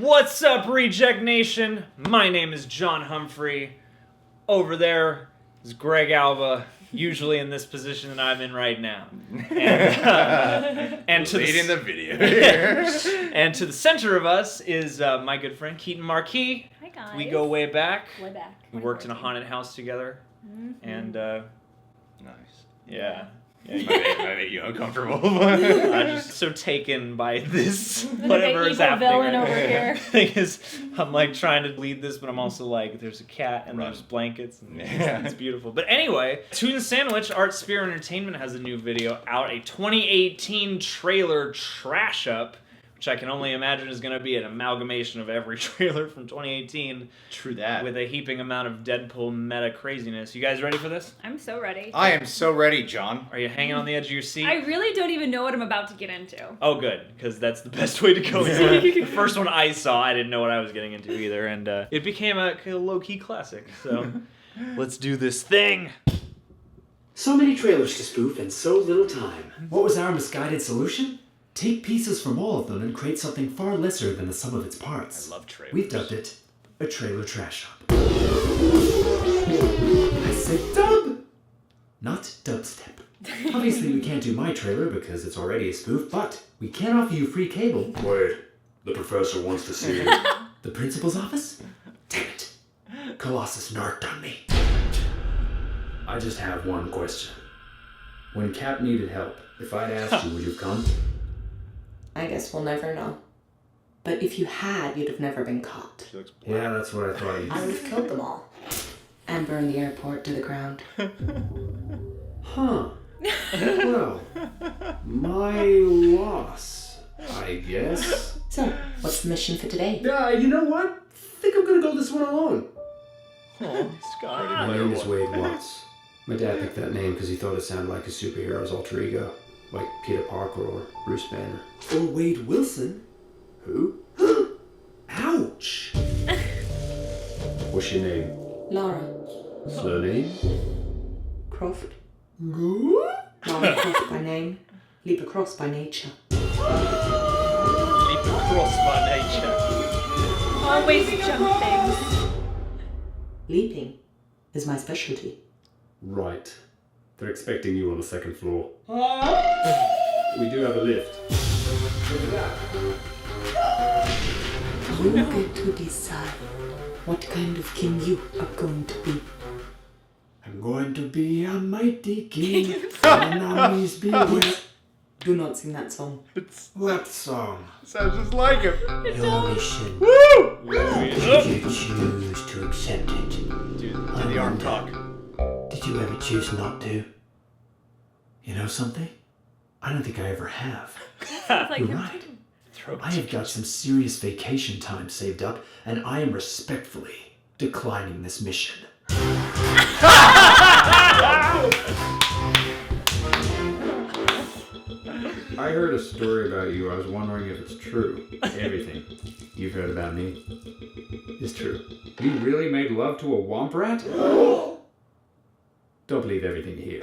What's up, Reject Nation? My name is John Humphrey. Over there is Greg Alba, usually in this position that I'm in right now. And to leading the video here. And to the center of us is my good friend Keetin Marchi. Hi guys. We go way back. Way back. We worked in a haunted house together. Mm-hmm. And Nice. yeah. Might make you uncomfortable. I'm just so taken by this, whatever is happening. Villain over here. Thing is, I'm like trying to lead this, but I'm also like, there's a cat and there's blankets. And it's beautiful. But anyway, Toon Sandwich, Artspear Entertainment has a new video out, a 2018 trailer trash up, which I can only imagine is going to be an amalgamation of every trailer from 2018. True that. With a heaping amount of Deadpool meta craziness. You guys ready for this? I'm so ready. I am so ready, John. Are you hanging on the edge of your seat? I really don't even know what I'm about to get into. Oh, good, because that's the best way to go. The first one I saw, I didn't know what I was getting into either, and it became a low-key classic. So, let's do this thing. So many trailers to spoof and so little time. What was our misguided solution? Take pieces from all of them and create something far lesser than the sum of its parts. I love trailers. We've dubbed it a trailer trash up. I said dub, not dubstep. Obviously, we can't do my trailer because it's already a spoof, but we can offer you free cable. Wait, the professor wants to see it. The principal's office? Damn it. Colossus narked on me. I just have one question. When Cap needed help, if I'd asked you, would you have come? I guess we'll never know. But if you had, you'd have never been caught. Yeah, that's what I thought. I would have killed them all. And burned the airport to the ground. Huh. Well, my loss, I guess. So, what's the mission for today? You know what? I think I'm gonna go this one alone. Oh, Scott. My name is Wade Watts. My dad picked that name because he thought it sounded like a superhero's alter ego. Like Peter Parker or Bruce Banner. Or Wade Wilson. Who? Ouch! What's your name? Laura Surname? Croft. Good? Laura Croft by name, leap across by nature. Leap across by nature. Always jump things. Leaping is my specialty. Right. They're expecting you on the second floor. We do have a lift. You get to decide what kind of king you are going to be. I'm going to be a mighty king. And always be with... Do not sing that song. What song? Sounds just like him. Your mission. Woo! Did you choose to accept it? Do the arm talk. Did you ever choose not to? You know something? I don't think I ever have. Sounds like You're him right. too. I have got some serious vacation time saved up, and I am respectfully declining this mission. I heard a story about you. I was wondering if it's true. Everything you've heard about me is true. You really made love to a womp rat? Don't believe everything you hear.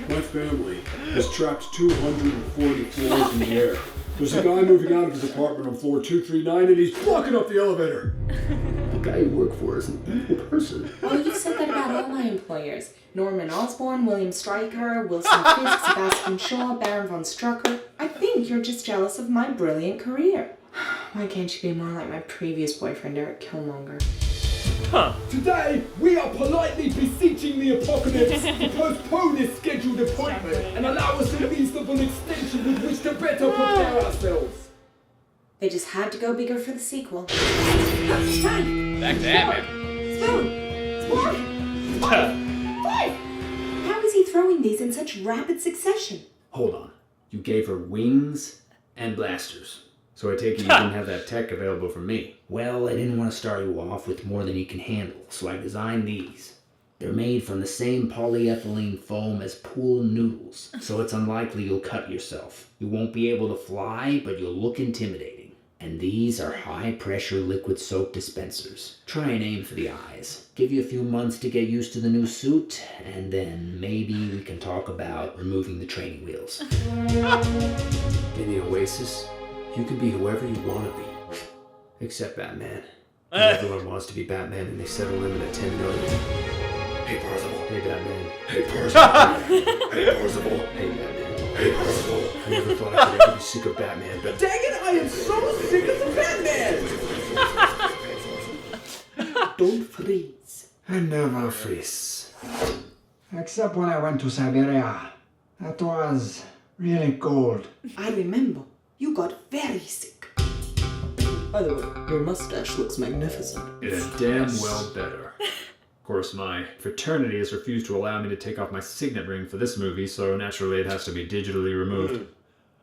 My family has trapped 240 floors in the air. There's a guy moving out of his apartment on floor 239 and he's blocking up the elevator. The guy you work for is an evil person. Well, you've said that about all my employers. Norman Osborn, William Stryker, Wilson Fisk, Sebastian Shaw, Baron von Strucker. I think you're just jealous of my brilliant career. Why can't you be more like my previous boyfriend, Eric Killmonger? Huh. Today, we are politely beseeching the apocalypse to postpone this scheduled appointment and allow us a reasonable extension with which to better prepare ourselves. They just had to go bigger for the sequel. Back to that, man. Spoon! Spork! Five! How is he throwing these in such rapid succession? Hold on. You gave her wings and blasters. So I take it you didn't have that tech available for me. Well, I didn't want to start you off with more than you can handle, so I designed these. They're made from the same polyethylene foam as pool noodles, so it's unlikely you'll cut yourself. You won't be able to fly, but you'll look intimidating. And these are high-pressure liquid soap dispensers. Try and aim for the eyes. Give you a few months to get used to the new suit, and then maybe we can talk about removing the training wheels. In the Oasis, you can be whoever you want to be. Except Batman. Everyone wants to be Batman and they set a limit at 10 million. Hey Parzival. Hey Batman. Hey Parzival. Hey Parzival. Hey Batman. Hey Parzival. I never thought I could ever be sick of Batman, but Dang it, I am so sick of the Batman! Don't freeze. I never freeze. Except when I went to Siberia. That was really cold. I remember. You got very sick. By the way, your mustache looks magnificent. It is damn well better. Of course, my fraternity has refused to allow me to take off my signet ring for this movie, so naturally it has to be digitally removed.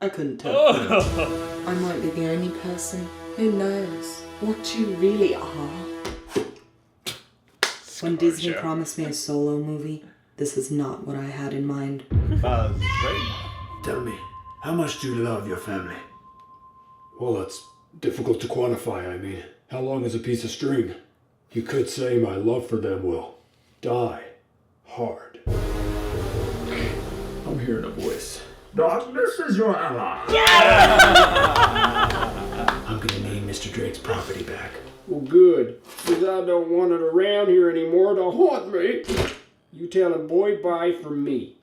I couldn't tell. I might be the only person who knows what you really are. When Disney promised me a solo movie, this is not what I had in mind. Tell me, how much do you love your family? Well, that's difficult to quantify, I mean. How long is a piece of string? You could say my love for them will die hard. I'm hearing a voice. Darkness is your ally. I'm gonna name Mr. Drake's property back. Well, good, because I don't want it around here anymore to haunt me. You tell him boy bye from me.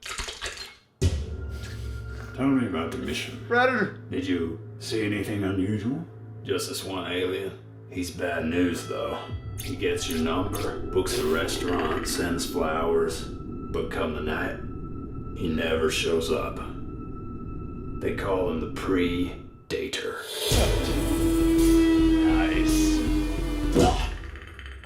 Tell me about the mission. Predator. Did you see anything unusual? Just this one alien. He's bad news, though. He gets your number, books a restaurant, sends flowers, but come the night, he never shows up. They call him the Predator. Nice.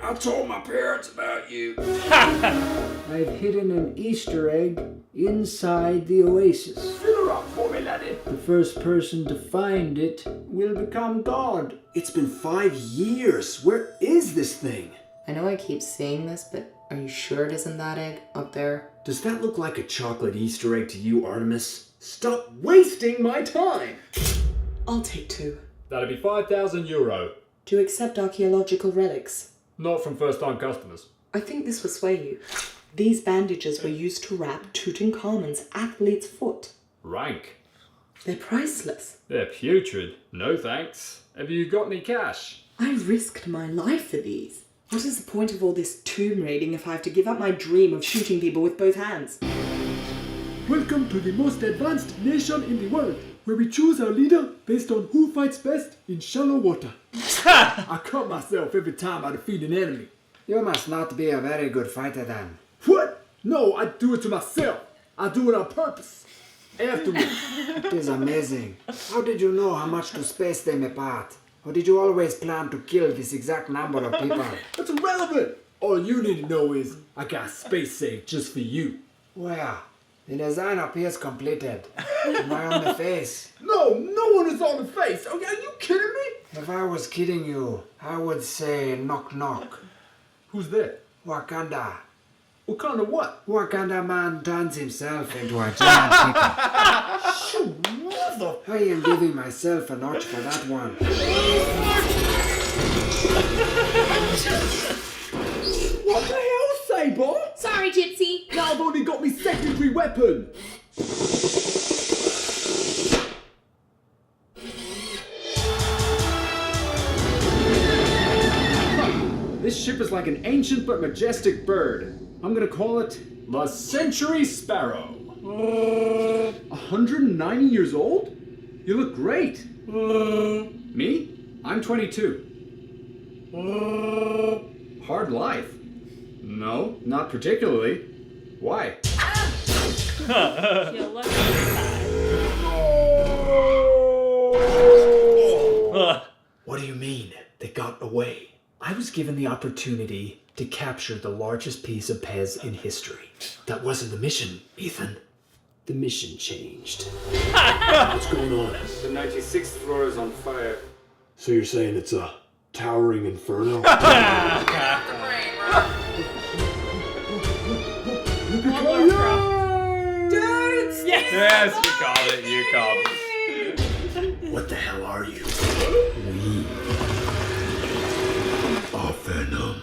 I told my parents about you. I've hidden an Easter egg inside the oasis. Fill her up for me, laddie. The first person to find it will become God. It's been 5 years. Where is this thing? I know I keep saying this, but are you sure it isn't that egg up there? Does that look like a chocolate Easter egg to you, Artemis? Stop wasting my time! I'll take 2. That'd be €5,000. Do you accept archaeological relics? Not from first-time customers. I think this will sway you. These bandages were used to wrap Tutankhamun's athlete's foot. Rank. They're priceless. They're putrid. No thanks. Have you got any cash? I risked my life for these. What is the point of all this tomb raiding if I have to give up my dream of shooting people with both hands? Welcome to the most advanced nation in the world, where we choose our leader based on who fights best in shallow water. I cut myself every time I defeat an enemy. You must not be a very good fighter then. What? No, I do it to myself. I do it on purpose. Afterwards. It is amazing. How did you know how much to space them apart? Or did you always plan to kill this exact number of people? That's irrelevant. All you need to know is I got space saved just for you. Where? The design appears completed. Am I on the face? No, no one is on the face. Okay, are you kidding me? If I was kidding you, I would say knock knock. Who's that? Wakanda. What kind of what? Wakanda man turns himself into a giant chicken. Shoot, mother. I am giving myself a notch for that one. What the hell, Saber? Sorry, Gypsy. Now I've only got me secondary weapon. This ship is like an ancient but majestic bird. I'm gonna call it the Century Sparrow. 190 years old? You look great. Me? I'm 22. Hard life? No, not particularly. Why? You look inside. What do you mean? They got away. I was given the opportunity to capture the largest piece of Pez in history. That wasn't the mission, Ethan. The mission changed. What's going on? The 96th floor is on fire. So you're saying it's a towering inferno? Yes, you called it. You called it. What the hell are you? We are Venom.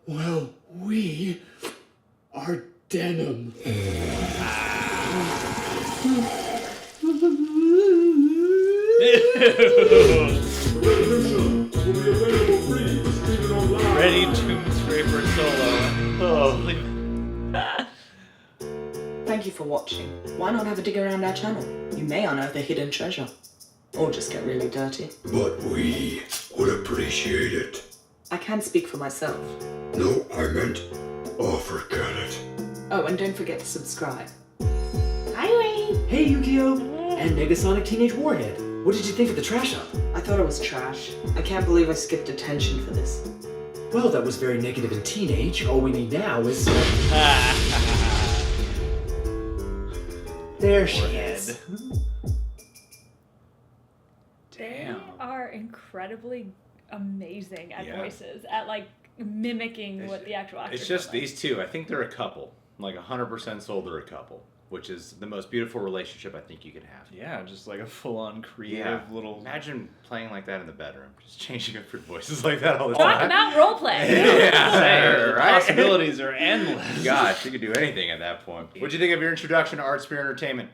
Well, we are denim. Ew. watching. Why not have a dig around our channel? You may unearth a hidden treasure. Or just get really dirty. But we would appreciate it. I can speak for myself. No, I meant, oh, forget it. Oh, and don't forget to subscribe. Hi, Wayne. Hey, Yukio! And Negasonic Teenage Warhead. What did you think of the trash up? I thought it was trash. I can't believe I skipped attention for this. Well, that was very negative and teenage. All we need now is... There she is. Damn. They are incredibly amazing at voices, at like mimicking what the actual actors It's just look like. these two. I think they're a couple. Like 100% sold they're a couple, which is the most beautiful relationship I think you can have. Yeah, just like a full-on creative little... Imagine playing like that in the bedroom, just changing up your voices like that all the Talk time. about roleplay. Yeah, The right? possibilities are endless. Gosh, you could do anything at that point. What'd you think of your introduction to Artspear Entertainment?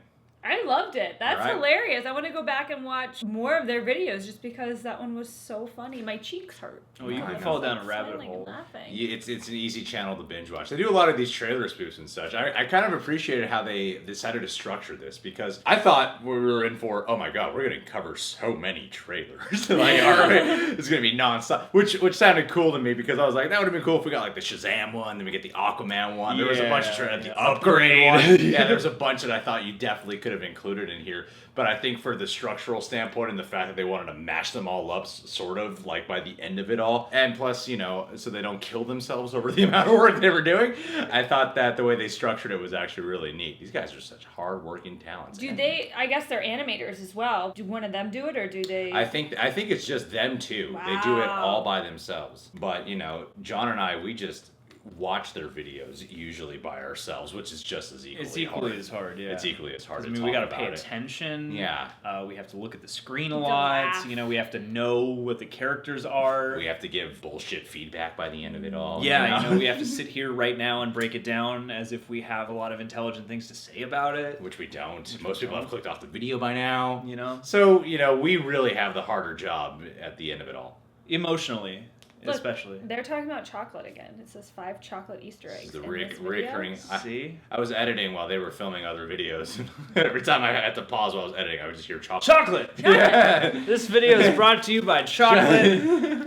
I loved it. That's All right. hilarious. I want to go back and watch more of their videos just because that one was so funny. My cheeks hurt. Oh, you I can know. fall down a rabbit Smiling and hole. laughing. Yeah, it's an easy channel to binge watch. They do a lot of these trailer spoofs and such. I kind of appreciated how they decided to structure this because I thought we were in for, oh my god, we're going to cover so many trailers. Like, all right, it's going to be nonstop, which sounded cool to me because I was like, that would have been cool if we got like the Shazam one, then we get the Aquaman one. There was a bunch of trailers, the upgrade one. Yeah, there was a bunch that I thought you definitely could have included in here. But I think for the structural standpoint and the fact that they wanted to mash them all up sort of like by the end of it all, and plus, you know, so they don't kill themselves over the amount of work they were doing, I thought that the way they structured it was actually really neat. These guys are such hard-working talents. Do they, I guess they're animators as well. Do one of them do it or do they? I think it's just them two. They do it all by themselves. But, you know, John and I, we just watch their videos usually by ourselves, which is just as equally hard. It's equally as hard, yeah. It's equally as hard to I mean, talk we gotta about pay it. attention. Yeah. We have to look at the screen a lot. laugh. You know, we have to know what the characters are. We have to give bullshit feedback by the end of it all. Yeah, you know, we have to sit here right now and break it down as if we have a lot of intelligent things to say about it. Which we don't. Most people have clicked off the video by now. You know? So, you know, we really have the harder job at the end of it all. Emotionally, Look, especially. They're talking about chocolate again. It says 5 chocolate Easter eggs. The in this video. recurring. See? I was editing while they were filming other videos. Every time I had to pause while I was editing, I would just hear chocolate. Chocolate! Yeah. This video is brought to you by chocolate.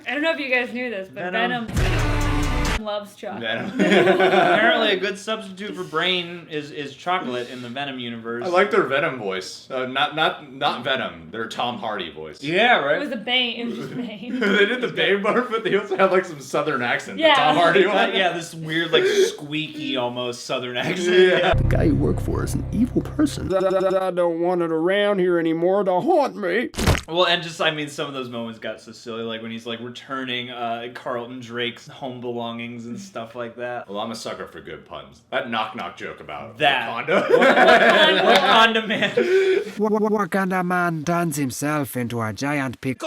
I don't know if you guys knew this, but Venom. Venom loves chocolate. Apparently, a good substitute for brain is chocolate in the Venom universe. I like their Venom voice. Not Venom. Their Tom Hardy voice. Yeah, right. It was a Bane. It was just Bane. They did the Bane part, but they also had like some Southern accent. Yeah. The Tom Hardy one. Yeah, this weird, like, squeaky, almost Southern accent. Yeah. The guy you work for is an evil person. I don't want it around here anymore to haunt me. Well, and just, I mean, some of those moments got so silly, like when he's, like, returning Carlton Drake's home belongings and stuff like that. Well, I'm a sucker for good puns. That knock-knock joke about That. Wakanda. Wakanda Man. Wakanda man turns himself into a giant pig.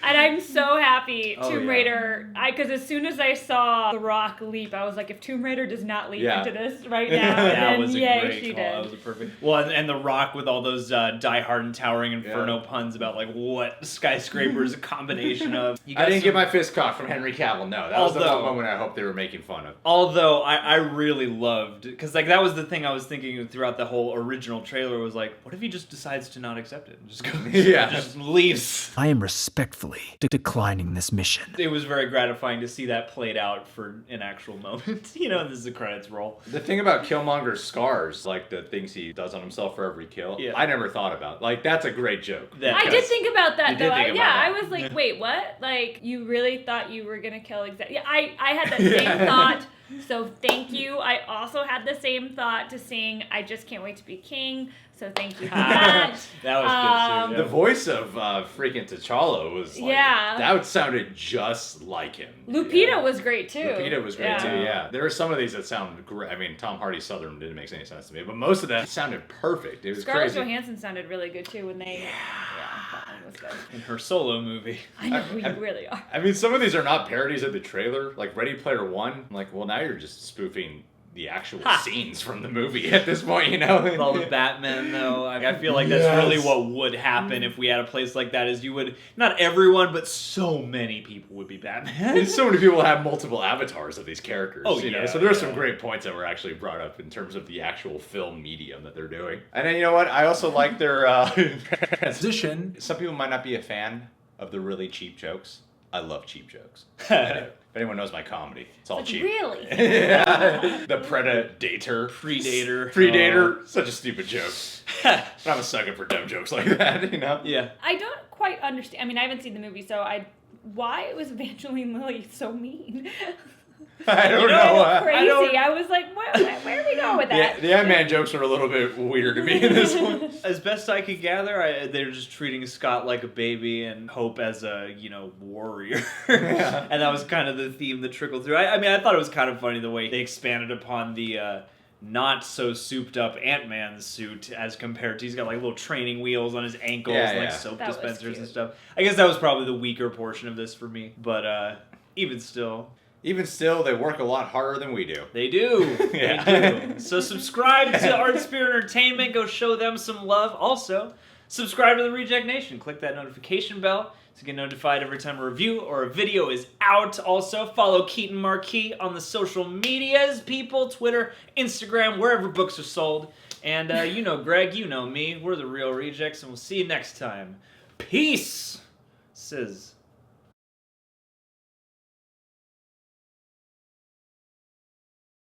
And I'm so happy Oh, Tomb yeah. Raider, because as soon as I saw The Rock leap, I was like, if Tomb Raider does not leap Yeah. into this right now, That then was a yay, great she call. That did. was a perfect. Well, and The Rock with all those Die Hard and Towering Inferno puns about like what skyscraper is a combination of. You I got didn't some- get my fist caught from Henry Cavill. No, that was the Although- one moment I hope they were making fun of. Although I really loved, because like that was the thing I was thinking throughout the whole original trailer was like, what if he just decides to not accept it and just goes, Yeah. just leaves? I am respectfully declining this mission. It was very gratifying to see that played out for an actual moment. You know, this is the credits roll. The thing about Killmonger's scars, like the things he does on himself for every kill, Yeah. I never thought about. Like, that's a great joke. That- I did think about that You did though. think about I that. was like, wait, what? Like, you really thought you were gonna kill exactly? Yeah, I had that same thought. So thank you. I also had the same thought to sing I Just Can't Wait to Be King. So thank you for that. That was good too. The voice of freaking T'Challa was like, Yeah. that sounded just like him. Lupita was great too. Lupita was great too, yeah. There are some of these that sound great. I mean, Tom Hardy's Southern didn't make any sense to me, but most of that sounded perfect. It was Scarlett crazy. Johansson sounded really good too when they. Yeah, that one was good. In her solo movie. I know you really are. I mean, some of these are not parodies of the trailer. Like Ready Player One. I'm like, well, now you're just spoofing the actual scenes from the movie at this point, you know? With all the Batman, though. Like, I feel like that's really what would happen if we had a place like that, is you would, not everyone, but so many people would be Batman. And so many people have multiple avatars of these characters. Oh, you know? yeah, So there are some great points that were actually brought up in terms of the actual film medium that they're doing. And then, you know what? I also like their transition. Some people might not be a fan of the really cheap jokes. I love cheap jokes. If anyone knows my comedy, it's all cheap. Really? Yeah. The Predator. Predator. Such a stupid joke. But I'm a sucker for dumb jokes like that, you know? Yeah. I don't quite understand. I mean, I haven't seen the movie, so why was Evangeline Lilly so mean? I don't know. Crazy. I was like, where are we going with that? The Ant-Man jokes are a little bit weird to me in this one. As best I could gather, they're just treating Scott like a baby and Hope as a, warrior. Yeah. And that was kind of the theme that trickled through. I mean, I thought it was kind of funny the way they expanded upon the not so souped up Ant-Man suit as compared to, he's got like little training wheels on his ankles and like soap dispensers and stuff. I guess that was probably the weaker portion of this for me. But even still, they work a lot harder than we do. They do. Yeah. They do. So subscribe to Artspear Entertainment. Go show them some love. Also, subscribe to the Reject Nation. Click that notification bell to get notified every time a review or a video is out. Also, follow Keetin Marchi on the social medias, people, Twitter, Instagram, wherever books are sold. And Greg, you know me. We're the Real Rejects, and we'll see you next time. Peace. Says.